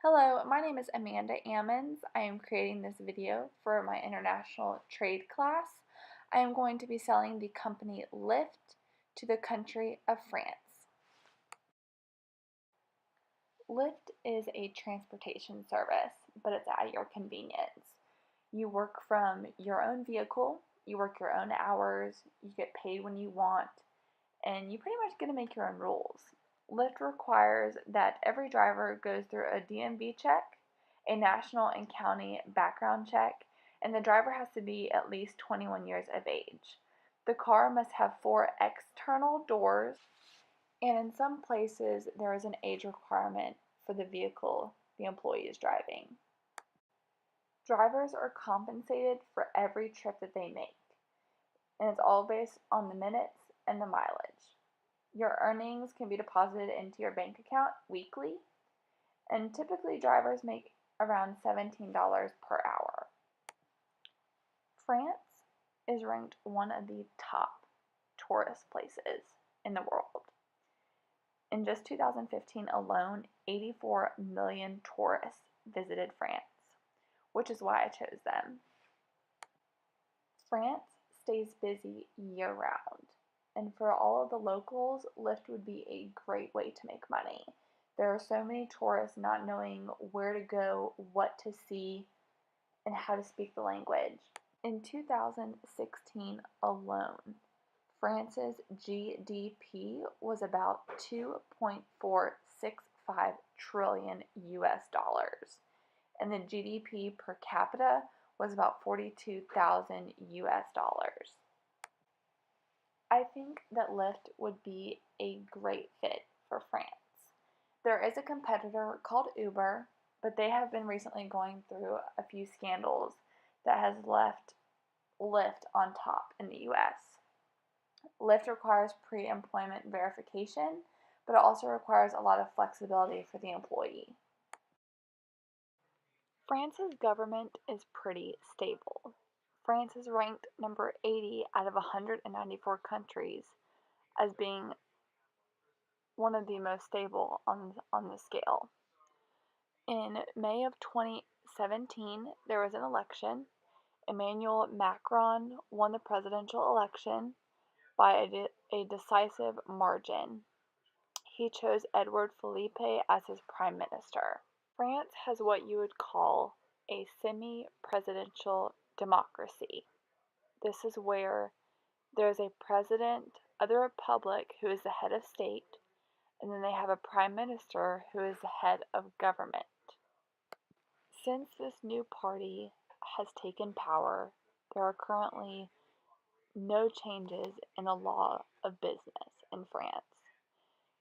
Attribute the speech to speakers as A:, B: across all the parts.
A: Hello, my name is Amanda Ammons. I am creating this video for my international trade class. I am going to be selling the company Lyft to the country of France. Lyft is a transportation service, but it's at your convenience. You work from your own vehicle, you work your own hours, you get paid when you want, and you pretty much get to make your own rules. Lyft requires that every driver goes through a DMV check, a national and county background check, and the driver has to be at least 21 years of age. The car must have 4 external doors, and in some places there is an age requirement for the vehicle the employee is driving. Drivers are compensated for every trip that they make, and it's all based on the minutes and the mileage. Your earnings can be deposited into your bank account weekly, and typically drivers make around $17 per hour. France is ranked one of the top tourist places in the world. In just 2015 alone, 84 million tourists visited France, which is why I chose them. France stays busy year-round, and for all of the locals, Lyft would be a great way to make money. There are so many tourists not knowing where to go, what to see, and how to speak the language. In 2016 alone, France's GDP was about 2.465 trillion US dollars, and the GDP per capita was about 42,000 US dollars. I think that Lyft would be a great fit for France. There is a competitor called Uber, but they have been recently going through a few scandals that has left Lyft on top in the US. Lyft requires pre-employment verification, but it also requires a lot of flexibility for the employee. France's government is pretty stable. France is ranked number 80 out of 194 countries as being one of the most stable on the scale. In May of 2017, there was an election. Emmanuel Macron won the presidential election by a decisive margin. He chose Edouard Philippe as his prime minister. France has what you would call a semi-presidential democracy. This is where there is a president of the republic who is the head of state, and then they have a prime minister who is the head of government. Since this new party has taken power, there are currently no changes in the law of business in France.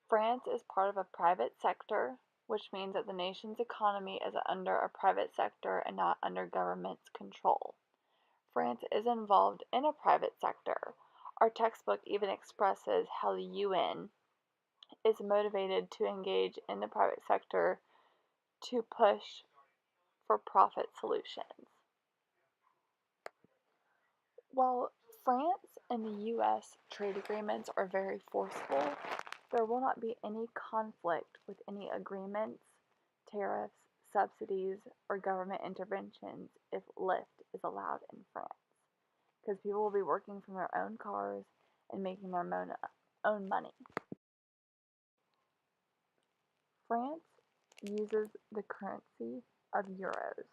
A: France is part of a private sector, which means that the nation's economy is under a private sector and not under government's control. France is involved in a private sector. Our textbook even expresses how the UN is motivated to engage in the private sector to push for profit solutions. While France and the US trade agreements are very forceful, there will not be any conflict with any agreements, tariffs, subsidies, or government interventions if Lyft is allowed in France, because people will be working from their own cars and making their own money. France uses the currency of euros.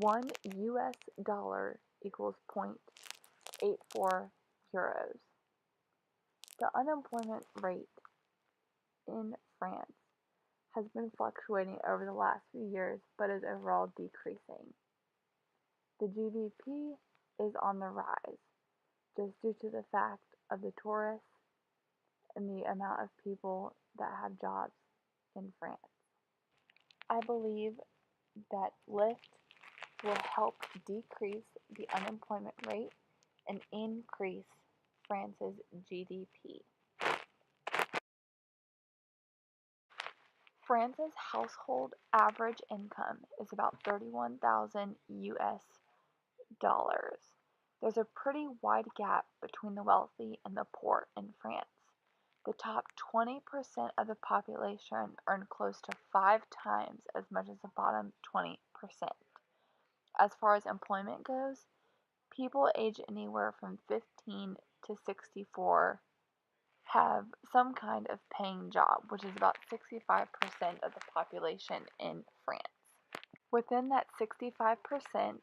A: 1 US dollar equals 0.84 euros. The unemployment rate in France has been fluctuating over the last few years, but is overall decreasing. The GDP is on the rise, just due to the fact of the tourists and the amount of people that have jobs in France. I believe that Lyft will help decrease the unemployment rate and increase France's GDP. France's household average income is about 31,000 US dollars. There's a pretty wide gap between the wealthy and the poor in France. The top 20% of the population earn close to 5 times as much as the bottom 20%. As far as employment goes, people aged anywhere from 15 to 64 have some kind of paying job, which is about 65% of the population in France. Within that 65%,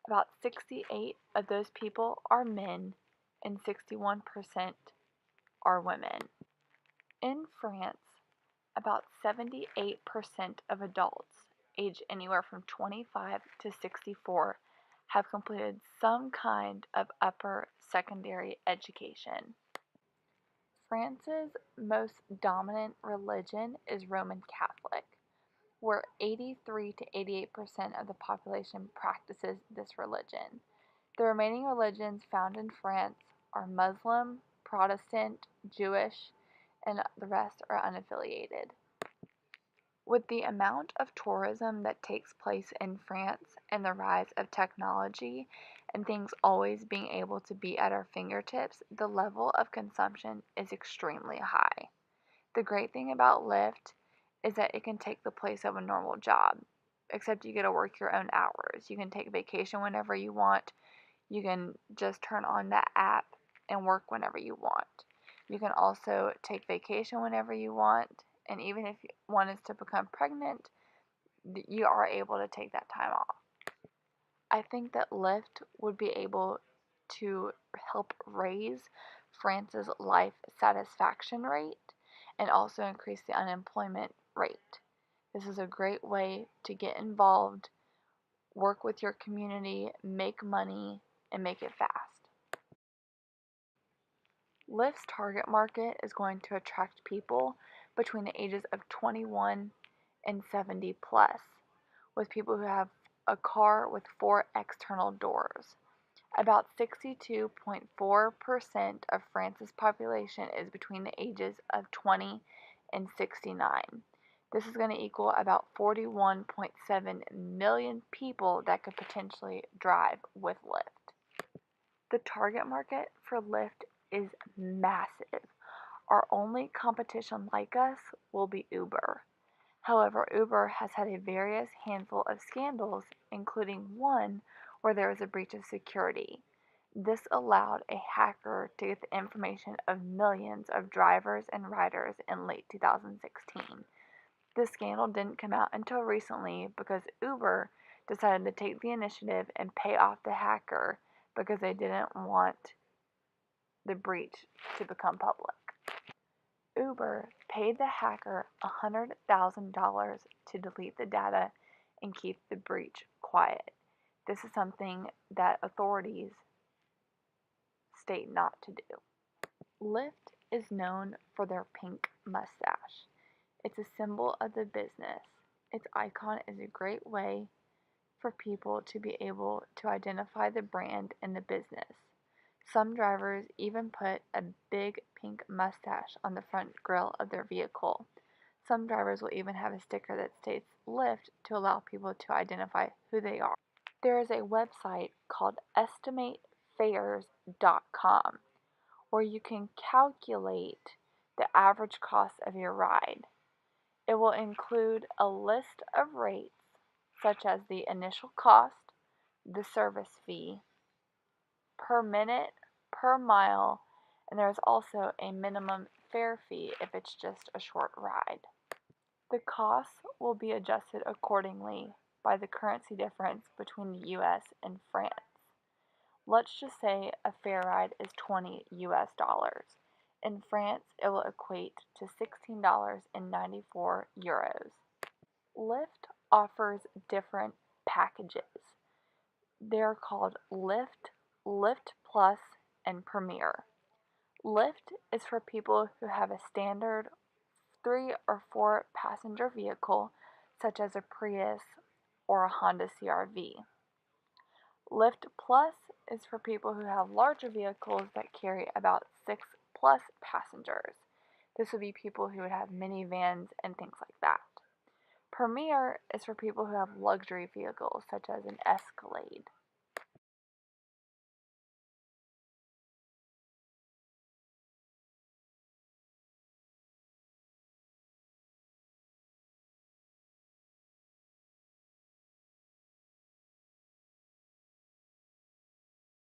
A: about 68 of those people are men and 61% are women. In France, about 78% of adults aged anywhere from 25 to 64 have completed some kind of upper secondary education. France's most dominant religion is Roman Catholic, where 83 to 88% of the population practices this religion. The remaining religions found in France are Muslim, Protestant, Jewish, and the rest are unaffiliated. With the amount of tourism that takes place in France and the rise of technology and things always being able to be at our fingertips, the level of consumption is extremely high. The great thing about Lyft is that it can take the place of a normal job, except you get to work your own hours. You can take vacation whenever you want. You can just turn on that app and work whenever you want. You can also take vacation whenever you want, and even if one is to become pregnant, you are able to take that time off. I think that Lyft would be able to help raise France's life satisfaction rate and also increase the unemployment rate. This is a great way to get involved, work with your community, make money, and make it fast. Lyft's target market is going to attract people between the ages of 21 and 70 plus, with people who have a car with 4 external doors. About 62.4% of France's population is between the ages of 20 and 69. This is going to equal about 41.7 million people that could potentially drive with Lyft. The target market for Lyft is massive. Our only competition like us will be Uber. However, Uber has had a various handful of scandals, including one where there was a breach of security. This allowed a hacker to get the information of millions of drivers and riders in late 2016. This scandal didn't come out until recently because Uber decided to take the initiative and pay off the hacker because they didn't want the breach to become public. Uber paid the hacker $100,000 to delete the data and keep the breach quiet. This is something that authorities state not to do. Lyft is known for their pink mustache. It's a symbol of the business. Its icon is a great way for people to be able to identify the brand and the business. Some drivers even put a big pink mustache on the front grille of their vehicle. Some drivers will even have a sticker that states Lyft to allow people to identify who they are. There is a website called estimatefares.com where you can calculate the average cost of your ride. It will include a list of rates such as the initial cost, the service fee, per minute, per mile, and there is also a minimum fare fee if it's just a short ride. The costs will be adjusted accordingly by the currency difference between the US and France. Let's just say a fare ride is $20 US. In France, it will equate to $16.94. Lyft offers different packages. They're called Lyft, Lyft Plus, and Premier. Lyft is for people who have a standard 3 or 4 passenger vehicle, such as a Prius or a Honda CR-V. Lyft Plus is for people who have larger vehicles that carry about 6 plus passengers. This would be people who would have minivans and things like that. Premier is for people who have luxury vehicles, such as an Escalade.